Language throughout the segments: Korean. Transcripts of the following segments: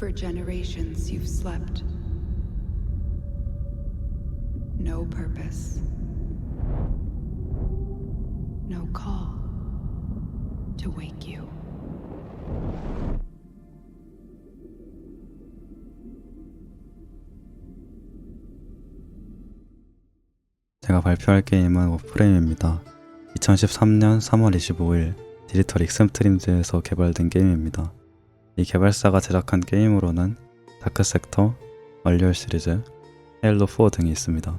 For generations you've slept. No purpose. No call to wake you. 제가 발표할 게임은 워프레임입니다. 2013년 3월 25일 디지털 익스트림즈에서 개발된 게임입니다. 이 개발사가 제작한 게임으로는 다크섹터, 얼리얼 시리즈, 헤일로4 등이 있습니다.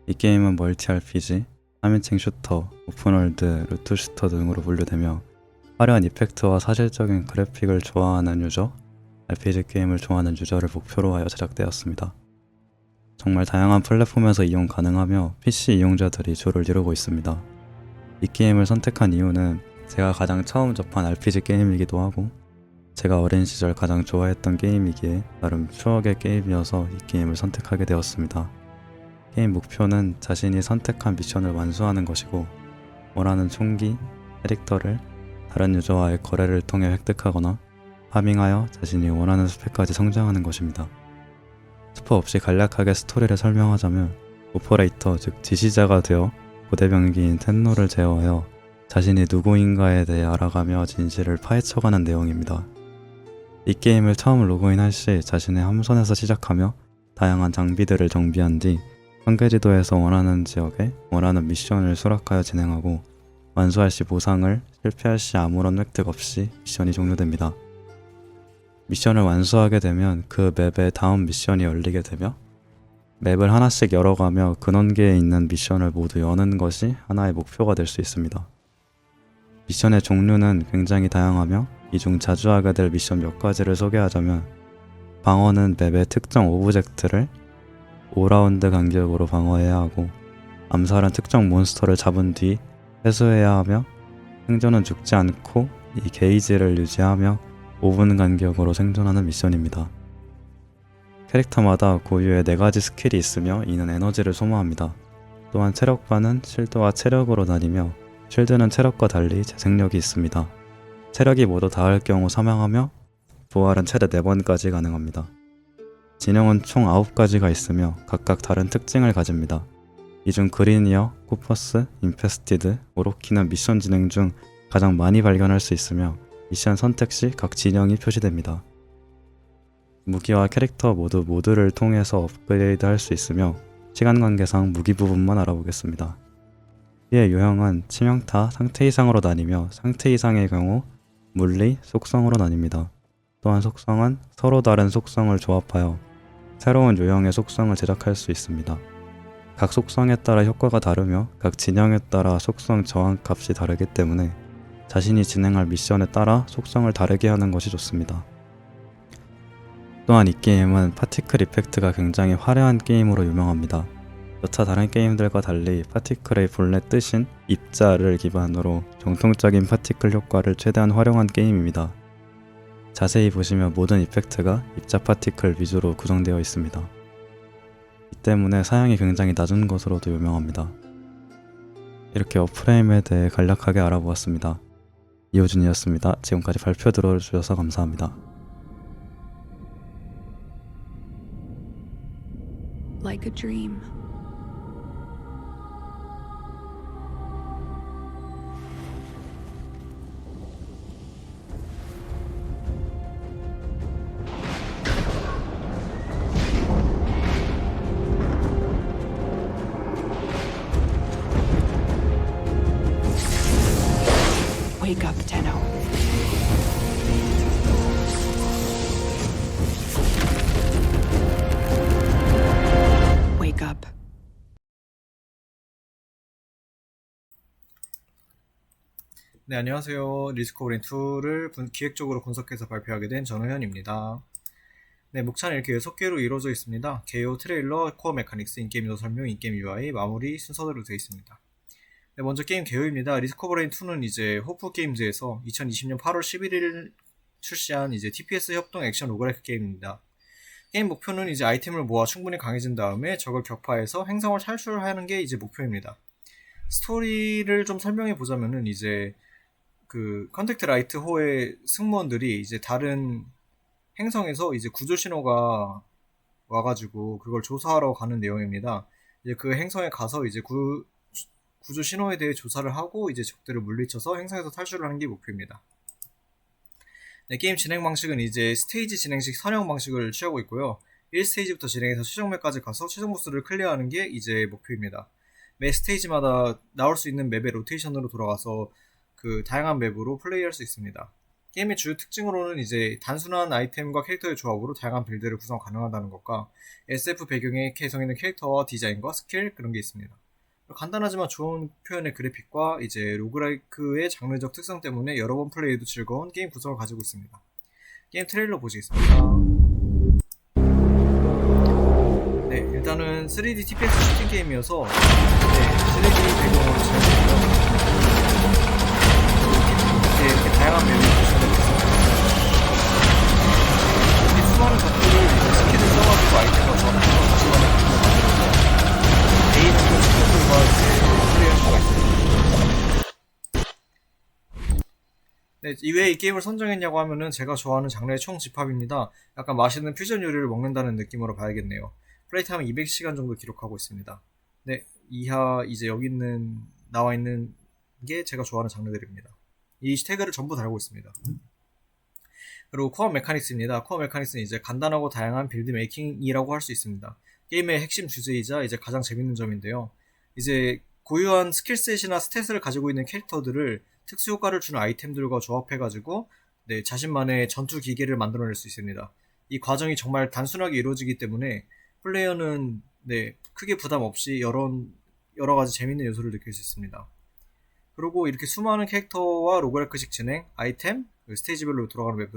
이 게임은 멀티 RPG, 3인칭 슈터, 오픈월드, 루트 슈터 등으로 분류되며 화려한 이펙트와 사실적인 그래픽을 좋아하는 유저, RPG 게임을 좋아하는 유저를 목표로 하여 제작되었습니다. 정말 다양한 플랫폼에서 이용 가능하며 PC 이용자들이 주를 이루고 있습니다. 이 게임을 선택한 이유는 제가 가장 처음 접한 RPG 게임이기도 하고 제가 어린 시절 가장 좋아했던 게임이기에 나름 추억의 게임이어서 이 게임을 선택하게 되었습니다. 게임 목표는 자신이 선택한 미션을 완수하는 것이고 원하는 총기, 캐릭터를 다른 유저와의 거래를 통해 획득하거나 파밍하여 자신이 원하는 스펙까지 성장하는 것입니다. 스포 없이 간략하게 스토리를 설명하자면 오퍼레이터 즉 지시자가 되어 고대병기인 텐노를 제어하여 자신이 누구인가에 대해 알아가며 진실을 파헤쳐가는 내용입니다. 이 게임을 처음 로그인할 시 자신의 함선에서 시작하며 다양한 장비들을 정비한 뒤 한계지도에서 원하는 지역에 원하는 미션을 수락하여 진행하고 완수할 시 보상을, 실패할 시 아무런 획득 없이 미션이 종료됩니다. 미션을 완수하게 되면 그 맵에 다음 미션이 열리게 되며 맵을 하나씩 열어가며 근원계에 있는 미션을 모두 여는 것이 하나의 목표가 될 수 있습니다. 미션의 종류는 굉장히 다양하며 이 중 자주 하게 될 미션 몇 가지를 소개하자면 방어는 맵의 특정 오브젝트를 5라운드 간격으로 방어해야 하고 암살은 특정 몬스터를 잡은 뒤 회수해야 하며 생존은 죽지 않고 이 게이지를 유지하며 5분 간격으로 생존하는 미션입니다. 캐릭터마다 고유의 4가지 스킬이 있으며 이는 에너지를 소모합니다. 또한 체력바는 실드와 체력으로 나뉘며 실드는 체력과 달리 재생력이 있습니다. 체력이 모두 닿을 경우 사망하며 부활은 최대 4번까지 가능합니다. 진영은 총 9가지가 있으며 각각 다른 특징을 가집니다. 이 중 그리니어, 코퍼스, 인페스티드, 오로키는 미션 진행 중 가장 많이 발견할 수 있으며 미션 선택 시 각 진영이 표시됩니다. 무기와 캐릭터 모두를 통해서 업그레이드 할 수 있으며 시간 관계상 무기 부분만 알아보겠습니다. 이의 유형은 치명타, 상태 이상으로 나뉘며 상태 이상의 경우 물리, 속성으로 나뉩니다. 또한 속성은 서로 다른 속성을 조합하여 새로운 유형의 속성을 제작할 수 있습니다. 각 속성에 따라 효과가 다르며 각 진영에 따라 속성 저항 값이 다르기 때문에 자신이 진행할 미션에 따라 속성을 다르게 하는 것이 좋습니다. 또한 이 게임은 파티클 이펙트가 굉장히 화려한 게임으로 유명합니다. 여타 다른 게임들과 달리 파티클의 본래 뜻인 입자를 기반으로 정통적인 파티클 효과를 최대한 활용한 게임입니다. 자세히 보시면 모든 이펙트가 입자 파티클 위주로 구성되어 있습니다. 이 때문에 사양이 굉장히 낮은 것으로도 유명합니다. 이렇게 워프레임에 대해 간략하게 알아보았습니다. 이호준이었습니다. 지금까지 발표 들어주셔서 감사합니다. Like a dream. Wake up, Tenno. Wake up. 네, 안녕하세요. 리스크오리엔2를 기획적으로 분석해서 발표하게 된 전우현입니다. 네, 목차는 이렇게 6개로 이루어져 있습니다. 개요, 트레일러, 코어 메카닉스, 인게임 유저 설명, 인게임 UI, 마무리 순서대로 되어 있습니다. 네, 먼저 게임 개요입니다. 리스크오리엔2는 이제 호프게임즈에서 2020년 8월 11일 출시한 이제 TPS 협동 액션 로그라이크 게임입니다. 게임 목표는 이제 아이템을 모아 충분히 강해진 다음에 적을 격파해서 행성을 탈출하는 게 이제 목표입니다. 스토리를 좀 설명해 보자면은 이제 그 컨택트 라이트 호의 승무원들이 이제 다른 행성에서 이제 구조 신호가 와가지고 그걸 조사하러 가는 내용입니다. 이제 그 행성에 가서 이제 구조 신호에 대해 조사를 하고 이제 적들을 물리쳐서 행성에서 탈출을 하는 게 목표입니다. 네, 게임 진행 방식은 이제 스테이지 진행식 선형 방식을 취하고 있고요. 1스테이지부터 진행해서 최종 맵까지 가서 최종 보스를 클리어하는 게 이제 목표입니다. 매 스테이지마다 나올 수 있는 맵의 로테이션으로 돌아가서 그 다양한 맵으로 플레이할 수 있습니다. 게임의 주요 특징으로는 이제 단순한 아이템과 캐릭터의 조합으로 다양한 빌드를 구성 가능하다는 것과 SF 배경에 개성있는 캐릭터와 디자인과 스킬 그런 게 있습니다. 간단하지만 좋은 표현의 그래픽과 이제 로그라이크의 장르적 특성 때문에 여러 번 플레이해도 즐거운 게임 구성을 가지고 있습니다. 게임 트레일러 보시겠습니다. 네, 일단은 3D TPS 슈팅 게임이어서 3D 배경으로 진행되고요. 이렇게 다양한 맵이 구성되어 있습니다. 이렇게 수많은 적들을 이제 스킬을 써가지고 아이템과 조합해서 다시 만든 개인 주변 친구들과 이제 플레이할 수가 있습니다. 네, 이외에 이 게임을 선정했냐고 하면은 제가 좋아하는 장르의 총집합입니다. 약간 맛있는 퓨전 요리를 먹는다는 느낌으로 봐야겠네요. 플레이 타임은 200시간 정도 기록하고 있습니다. 네, 이하 이제 여기 나와 있는 게 제가 좋아하는 장르들입니다. 이 태그를 전부 달고 있습니다. 그리고 코어 메카닉스입니다. 코어 메카닉스는 이제 간단하고 다양한 빌드 메이킹이라고 할 수 있습니다. 게임의 핵심 주제이자 이제 가장 재밌는 점인데요. 이제 고유한 스킬셋이나 스탯을 가지고 있는 캐릭터들을 특수 효과를 주는 아이템들과 조합해가지고 네, 자신만의 전투 기계를 만들어낼 수 있습니다. 이 과정이 정말 단순하게 이루어지기 때문에 플레이어는 네, 크게 부담 없이 여러 가지 재밌는 요소를 느낄 수 있습니다. 그리고 이렇게 수많은 캐릭터와 로그라이크식 진행, 아이템, 스테이지별로 돌아가는 맵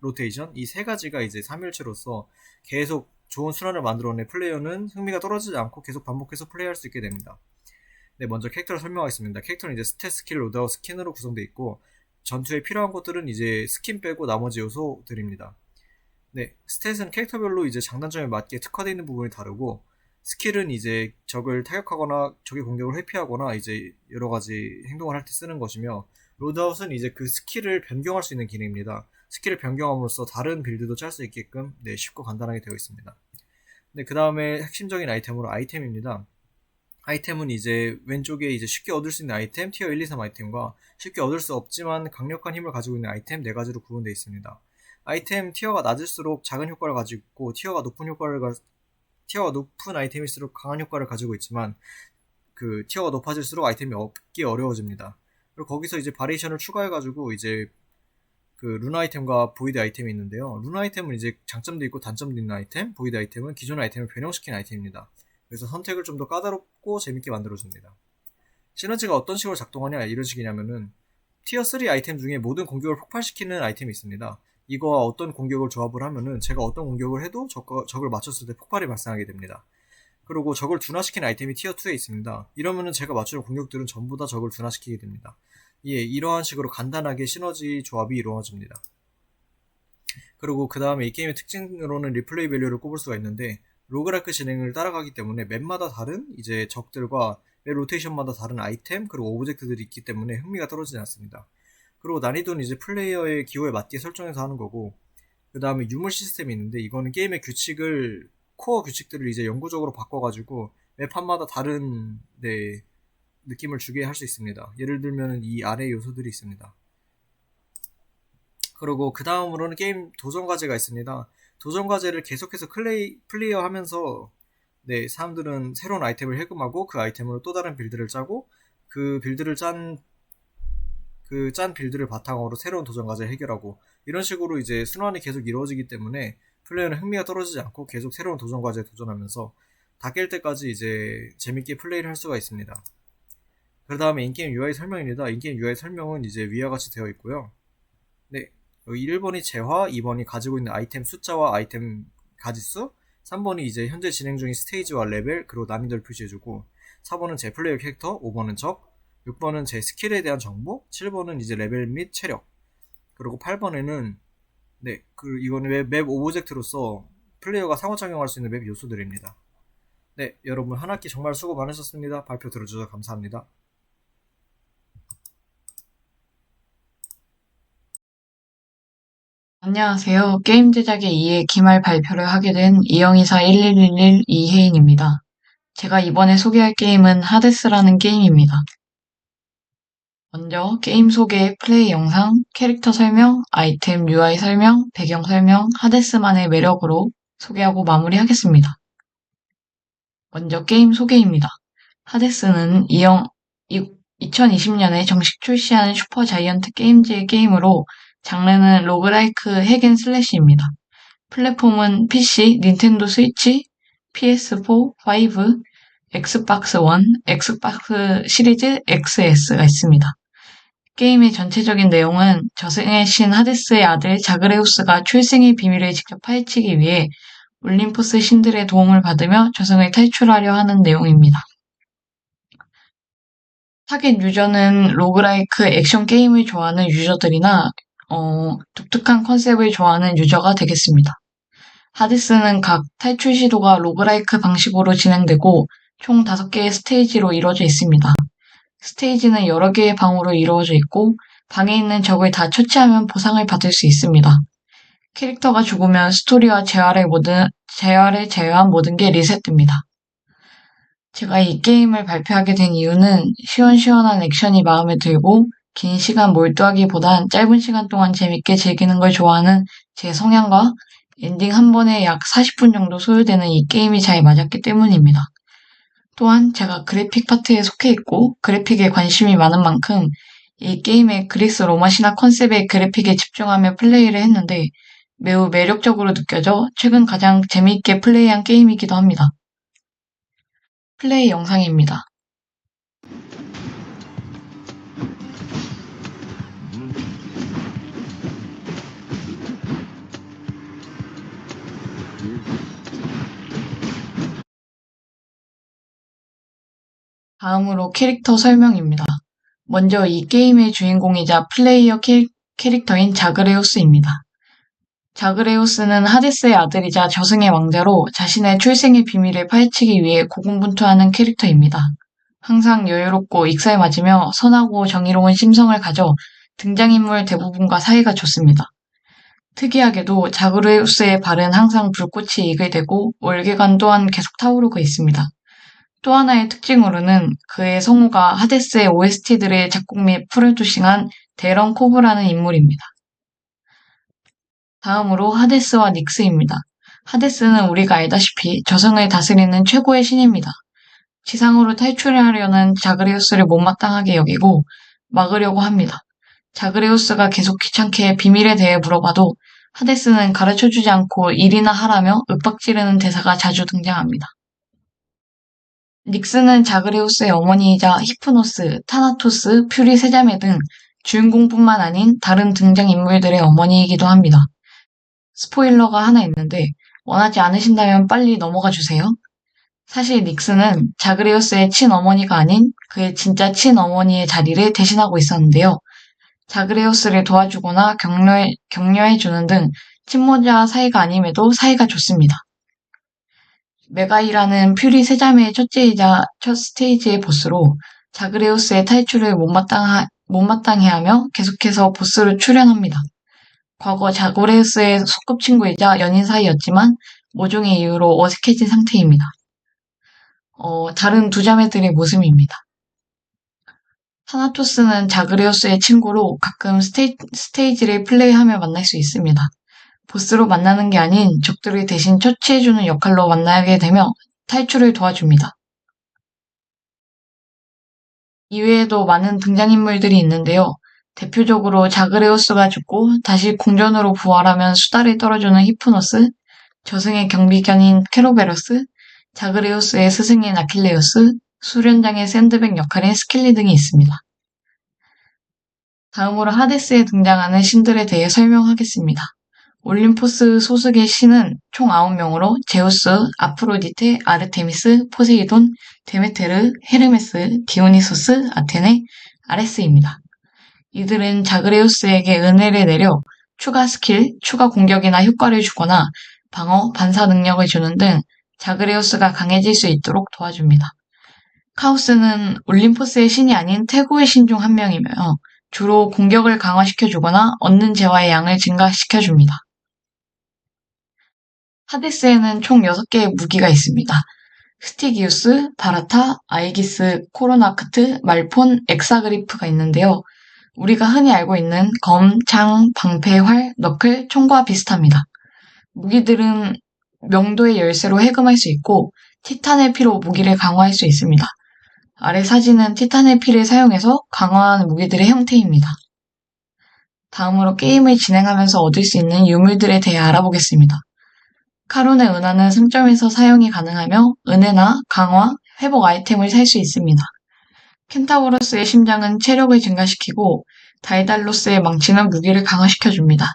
로테이션 이 세 가지가 이제 3일체로서 계속 좋은 순환을 만들어내 플레이어는 흥미가 떨어지지 않고 계속 반복해서 플레이할 수 있게 됩니다. 네, 먼저 캐릭터를 설명하겠습니다. 캐릭터는 이제 스탯 스킬, 로드아웃 스킨으로 구성되어 있고 전투에 필요한 것들은 이제 스킨 빼고 나머지 요소들입니다. 네, 스탯은 캐릭터별로 이제 장단점에 맞게 특화되어 있는 부분이 다르고 스킬은 이제 적을 타격하거나 적의 공격을 회피하거나 이제 여러 가지 행동을 할 때 쓰는 것이며 로드아웃은 이제 그 스킬을 변경할 수 있는 기능입니다. 스킬을 변경함으로써 다른 빌드도 짤 수 있게끔 네, 쉽고 간단하게 되어 있습니다. 네, 그 다음에 핵심적인 아이템으로 아이템입니다. 아이템은 이제 왼쪽에 이제 쉽게 얻을 수 있는 아이템, 티어 1, 2, 3 아이템과 쉽게 얻을 수 없지만 강력한 힘을 가지고 있는 아이템 4가지로 구분되어 있습니다. 아이템 티어가 낮을수록 작은 효과를 가지고 있고 티어가 높은 아이템일수록 강한 효과를 가지고 있지만 그 티어가 높아질수록 아이템이 얻기 어려워집니다. 그리고 거기서 이제 바리에이션을 추가해가지고 이제 그 루나 아이템과 보이드 아이템이 있는데요. 루나 아이템은 이제 장점도 있고 단점도 있는 아이템, 보이드 아이템은 기존 아이템을 변형시킨 아이템입니다. 그래서 선택을 좀 더 까다롭고 재밌게 만들어줍니다. 시너지가 어떤 식으로 작동하냐 이런 식이냐면은 티어 3 아이템 중에 모든 공격을 폭발시키는 아이템이 있습니다. 이거와 어떤 공격을 조합을 하면은 제가 어떤 공격을 해도 적을 맞췄을 때 폭발이 발생하게 됩니다. 그리고 적을 둔화시키는 아이템이 티어 2에 있습니다. 이러면은 제가 맞추는 공격들은 전부 다 적을 둔화시키게 됩니다. 예, 이러한 식으로 간단하게 시너지 조합이 이루어집니다. 그리고 그 다음에 이 게임의 특징으로는 리플레이 밸류를 꼽을 수가 있는데 로그라이크 진행을 따라가기 때문에 맵마다 다른 이제 적들과 맵 로테이션마다 다른 아이템 그리고 오브젝트들이 있기 때문에 흥미가 떨어지지 않습니다. 그리고 난이도는 이제 플레이어의 기호에 맞게 설정해서 하는 거고 그 다음에 유물 시스템이 있는데 이거는 게임의 코어 규칙들을 이제 영구적으로 바꿔가지고 맵판마다 다른 네, 느낌을 주게 할 수 있습니다. 예를 들면 이 아래 요소들이 있습니다. 그리고 그 다음으로는 게임 도전 과제가 있습니다. 도전 과제를 계속해서 플레이어 하면서 네, 사람들은 새로운 아이템을 해금하고 그 아이템으로 또 다른 빌드를 짜고 그 빌드를 짠 빌드를 바탕으로 새로운 도전 과제를 해결하고 이런 식으로 이제 순환이 계속 이루어지기 때문에 플레이어는 흥미가 떨어지지 않고 계속 새로운 도전 과제에 도전하면서 다 깰 때까지 이제 재밌게 플레이를 할 수가 있습니다. 그 다음에 인게임 UI 설명입니다. 인게임 UI 설명은 이제 위와 같이 되어 있고요. 네, 여기 1번이 재화, 2번이 가지고 있는 아이템 숫자와 아이템 가지수, 3번이 이제 현재 진행 중인 스테이지와 레벨, 그리고 난이도를 표시해주고 4번은 제 플레이어 캐릭터, 5번은 적, 6번은 제 스킬에 대한 정보, 7번은 이제 레벨 및 체력, 그리고 8번에는 네, 이거는 맵 오브젝트로서 플레이어가 상호작용할 수 있는 맵 요소들입니다. 네, 여러분 한 학기 정말 수고 많으셨습니다. 발표 들어주셔서 감사합니다. 안녕하세요. 게임 제작에 2회 기말 발표를 하게 된 2024 1111 이혜인입니다. 제가 이번에 소개할 게임은 하데스라는 게임입니다. 먼저 게임 소개, 플레이 영상, 캐릭터 설명, 아이템 UI 설명, 배경 설명, 하데스만의 매력으로 소개하고 마무리하겠습니다. 먼저 게임 소개입니다. 하데스는 2020년에 정식 출시한 슈퍼자이언트 게임즈의 게임으로 장르는 로그라이크 핵앤슬래시입니다. 플랫폼은 PC, 닌텐도 스위치, PS4, 5, 엑스박스 원, 엑스박스 시리즈 XS가 있습니다. 게임의 전체적인 내용은 저승의 신 하데스의 아들 자그레우스가 출생의 비밀을 직접 파헤치기 위해 올림포스 신들의 도움을 받으며 저승을 탈출하려 하는 내용입니다. 타겟 유저는 로그라이크 액션 게임을 좋아하는 유저들이나 독특한 컨셉을 좋아하는 유저가 되겠습니다. 하데스는 각 탈출 시도가 로그라이크 방식으로 진행되고 총 5개의 스테이지로 이루어져 있습니다. 스테이지는 여러 개의 방으로 이루어져 있고 방에 있는 적을 다 처치하면 보상을 받을 수 있습니다. 캐릭터가 죽으면 스토리와 재활을 제외한 모든 게 리셋됩니다. 제가 이 게임을 발표하게 된 이유는 시원시원한 액션이 마음에 들고 긴 시간 몰두하기보단 짧은 시간 동안 재밌게 즐기는 걸 좋아하는 제 성향과 엔딩 한 번에 약 40분 정도 소요되는 이 게임이 잘 맞았기 때문입니다. 또한 제가 그래픽 파트에 속해 있고 그래픽에 관심이 많은 만큼 이 게임의 그리스 로마 신화 컨셉의 그래픽에 집중하며 플레이를 했는데 매우 매력적으로 느껴져 최근 가장 재미있게 플레이한 게임이기도 합니다. 플레이 영상입니다. 다음으로 캐릭터 설명입니다. 먼저 이 게임의 주인공이자 플레이어 캐릭터인 자그레우스입니다. 자그레우스는 하데스의 아들이자 저승의 왕자로 자신의 출생의 비밀을 파헤치기 위해 고군분투하는 캐릭터입니다. 항상 여유롭고 익살맞으며 선하고 정의로운 심성을 가져 등장인물 대부분과 사이가 좋습니다. 특이하게도 자그레우스의 발은 항상 불꽃이 익을 대고 월계관 또한 계속 타오르고 있습니다. 또 하나의 특징으로는 그의 성우가 하데스의 OST들의 작곡 및 프로듀싱한 데런 코브라는 인물입니다. 다음으로 하데스와 닉스입니다. 하데스는 우리가 알다시피 저승을 다스리는 최고의 신입니다. 지상으로 탈출하려는 자그레우스를 못마땅하게 여기고 막으려고 합니다. 자그레우스가 계속 귀찮게 비밀에 대해 물어봐도 하데스는 가르쳐주지 않고 일이나 하라며 윽박지르는 대사가 자주 등장합니다. 닉스는 자그레우스의 어머니이자 히프노스, 타나토스, 퓨리 세자매 등 주인공뿐만 아닌 다른 등장인물들의 어머니이기도 합니다. 스포일러가 하나 있는데 원하지 않으신다면 빨리 넘어가 주세요. 사실 닉스는 자그레우스의 친어머니가 아닌 그의 진짜 친어머니의 자리를 대신하고 있었는데요. 자그레우스를 도와주거나 격려해주는 등 친모자 사이가 아님에도 사이가 좋습니다. 메가이라는 퓨리 세자매의 첫째이자 첫 스테이지의 보스로 자그레우스의 탈출을 못마땅해하며 계속해서 보스로 출연합니다. 과거 자그레우스의 소꿉친구이자 연인 사이였지만 모종의 이유로 어색해진 상태입니다. 다른 두 자매들의 모습입니다. 타나토스는 자그레우스의 친구로 가끔 스테이지를 플레이하며 만날 수 있습니다. 보스로 만나는 게 아닌 적들을 대신 처치해주는 역할로 만나게 되며 탈출을 도와줍니다. 이외에도 많은 등장인물들이 있는데요. 대표적으로 자그레우스가 죽고 다시 궁전으로 부활하면 수다를 떨어주는 히프노스, 저승의 경비견인 케로베로스, 자그레우스의 스승인 아킬레우스, 수련장의 샌드백 역할인 스킬리 등이 있습니다. 다음으로 하데스에 등장하는 신들에 대해 설명하겠습니다. 올림포스 소속의 신은 총 9명으로 제우스, 아프로디테, 아르테미스, 포세이돈, 데메테르, 헤르메스, 디오니소스, 아테네, 아레스입니다. 이들은 자그레우스에게 은혜를 내려 추가 스킬, 추가 공격이나 효과를 주거나 방어, 반사 능력을 주는 등 자그레우스가 강해질 수 있도록 도와줍니다. 카오스는 올림포스의 신이 아닌 태고의 신 중 한 명이며 주로 공격을 강화시켜주거나 얻는 재화의 양을 증가시켜줍니다. 하데스에는 총 6개의 무기가 있습니다. 스티기우스, 바라타, 아이기스, 코로나크트, 말폰, 엑사그리프가 있는데요. 우리가 흔히 알고 있는 검, 창, 방패, 활, 너클, 총과 비슷합니다. 무기들은 명도의 열쇠로 해금할 수 있고 티탄의 피로 무기를 강화할 수 있습니다. 아래 사진은 티탄의 피를 사용해서 강화한 무기들의 형태입니다. 다음으로 게임을 진행하면서 얻을 수 있는 유물들에 대해 알아보겠습니다. 카론의 은하는 상점에서 사용이 가능하며 은혜나 강화, 회복 아이템을 살 수 있습니다. 켄타우로스의 심장은 체력을 증가시키고 다이달로스의 망치는 무기를 강화시켜줍니다.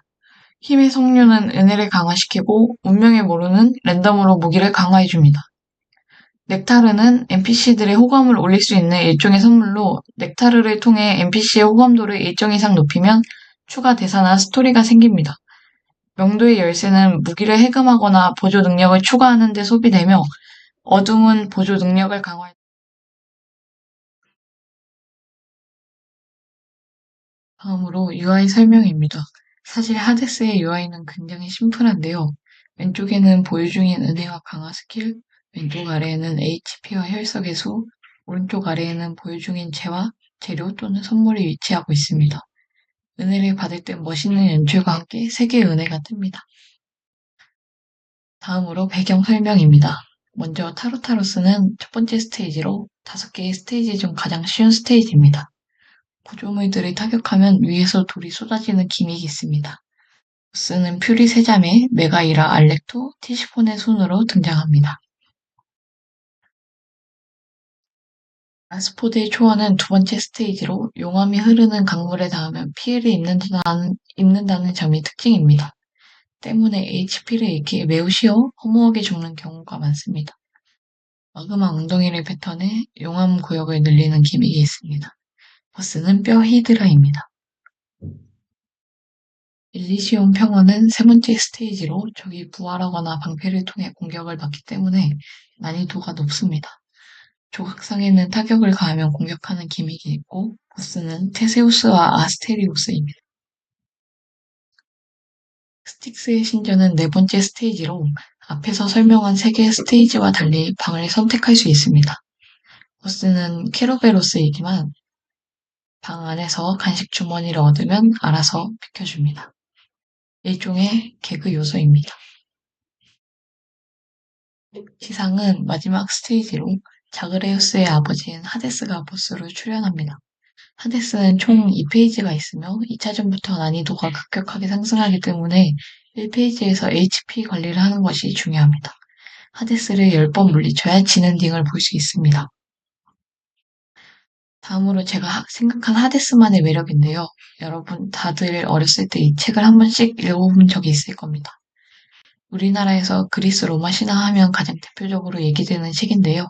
힘의 성류는 은혜를 강화시키고 운명의 모루는 랜덤으로 무기를 강화해줍니다. 넥타르는 NPC들의 호감을 올릴 수 있는 일종의 선물로 넥타르를 통해 NPC의 호감도를 일정 이상 높이면 추가 대사나 스토리가 생깁니다. 명도의 열쇠는 무기를 해금하거나 보조 능력을 추가하는 데 소비되며 어둠은 보조 능력을 강화해 다음으로 UI 설명입니다. 사실 하데스의 UI는 굉장히 심플한데요. 왼쪽에는 보유 중인 은혜와 강화 스킬, 왼쪽 아래에는 HP와 혈석의 수, 오른쪽 아래에는 보유 중인 재화, 재료 또는 선물이 위치하고 있습니다. 은혜를 받을 때 멋있는 연출과 함께 3개의 은혜가 뜹니다. 다음으로 배경 설명입니다. 먼저 타로타로스는 첫 번째 스테이지로 5개의 스테이지 중 가장 쉬운 스테이지입니다. 구조물들을 타격하면 위에서 돌이 쏟아지는 기믹이 있습니다. 보스는 퓨리 세자매, 메가이라 알렉토, 티시폰의 손으로 등장합니다. 아스포드의 초원은 두 번째 스테이지로 용암이 흐르는 강물에 닿으면 피해를 입는다는 점이 특징입니다. 때문에 HP를 잃기 매우 쉬워 허무하게 죽는 경우가 많습니다. 마그마 엉덩이를 뱉어내 용암 구역을 늘리는 기믹이 있습니다. 보스는 뼈 히드라입니다. 일리시온 평원은 세 번째 스테이지로 적이 부활하거나 방패를 통해 공격을 받기 때문에 난이도가 높습니다. 조각상에는 타격을 가하면 공격하는 기믹이 있고 보스는 테세우스와 아스테리우스입니다. 스틱스의 신전은 네 번째 스테이지로 앞에서 설명한 3개의 스테이지와 달리 방을 선택할 수 있습니다. 보스는 케로베로스이지만 방 안에서 간식 주머니를 얻으면 알아서 비켜줍니다. 일종의 개그 요소입니다. 지상은 마지막 스테이지로 자그레우스의 아버지인 하데스가 보스로 출연합니다. 하데스는 총 2페이지가 있으며 2차전부터 난이도가 급격하게 상승하기 때문에 1페이지에서 HP 관리를 하는 것이 중요합니다. 하데스를 10번 물리쳐야 지는 딩을 볼 수 있습니다. 다음으로 제가 생각한 하데스만의 매력인데요. 여러분 다들 어렸을 때 이 책을 한 번씩 읽어본 적이 있을 겁니다. 우리나라에서 그리스 로마 신화 하면 가장 대표적으로 얘기되는 책인데요.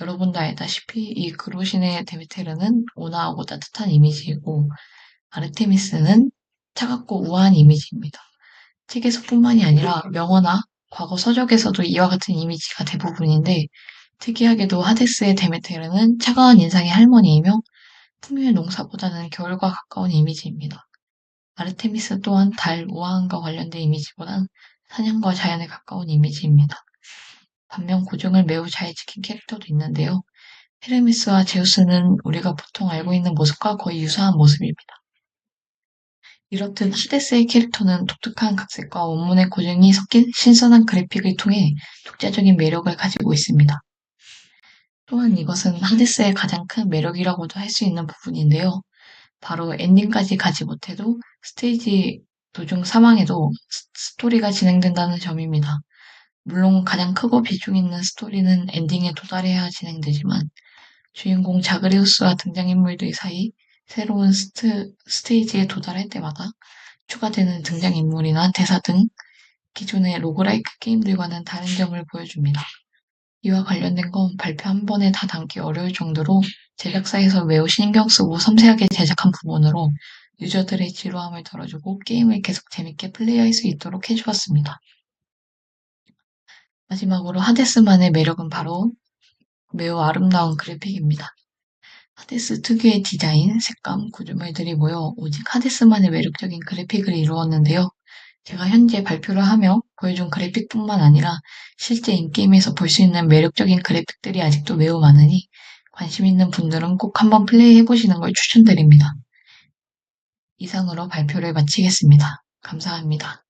여러분도 알다시피 이 그로신의 데메테르는 온화하고 따뜻한 이미지이고 아르테미스는 차갑고 우아한 이미지입니다. 책에서뿐만이 아니라 명어나 과거 서적에서도 이와 같은 이미지가 대부분인데 특이하게도 하데스의 데메테르는 차가운 인상의 할머니이며 풍요의 농사보다는 겨울과 가까운 이미지입니다. 아르테미스 또한 달 우아함과 관련된 이미지보단 사냥과 자연에 가까운 이미지입니다. 반면 고증을 매우 잘 지킨 캐릭터도 있는데요. 헤르메스와 제우스는 우리가 보통 알고 있는 모습과 거의 유사한 모습입니다. 이렇듯 하데스의 캐릭터는 독특한 각색과 원문의 고증이 섞인 신선한 그래픽을 통해 독자적인 매력을 가지고 있습니다. 또한 이것은 하데스의 가장 큰 매력이라고도 할 수 있는 부분인데요. 바로 엔딩까지 가지 못해도 스테이지 도중 사망해도 스토리가 진행된다는 점입니다. 물론 가장 크고 비중 있는 스토리는 엔딩에 도달해야 진행되지만 주인공 자그레우스와 등장인물들 사이 새로운 스테이지에 도달할 때마다 추가되는 등장인물이나 대사 등 기존의 로그라이크 게임들과는 다른 점을 보여줍니다. 이와 관련된 건 발표 한 번에 다 담기 어려울 정도로 제작사에서 매우 신경 쓰고 섬세하게 제작한 부분으로 유저들의 지루함을 덜어주고 게임을 계속 재밌게 플레이할 수 있도록 해주었습니다. 마지막으로 하데스만의 매력은 바로 매우 아름다운 그래픽입니다. 하데스 특유의 디자인, 색감, 구조물들이 모여 오직 하데스만의 매력적인 그래픽을 이루었는데요. 제가 현재 발표를 하며 보여준 그래픽뿐만 아니라 실제 인게임에서 볼 수 있는 매력적인 그래픽들이 아직도 매우 많으니 관심 있는 분들은 꼭 한번 플레이해보시는 걸 추천드립니다. 이상으로 발표를 마치겠습니다. 감사합니다.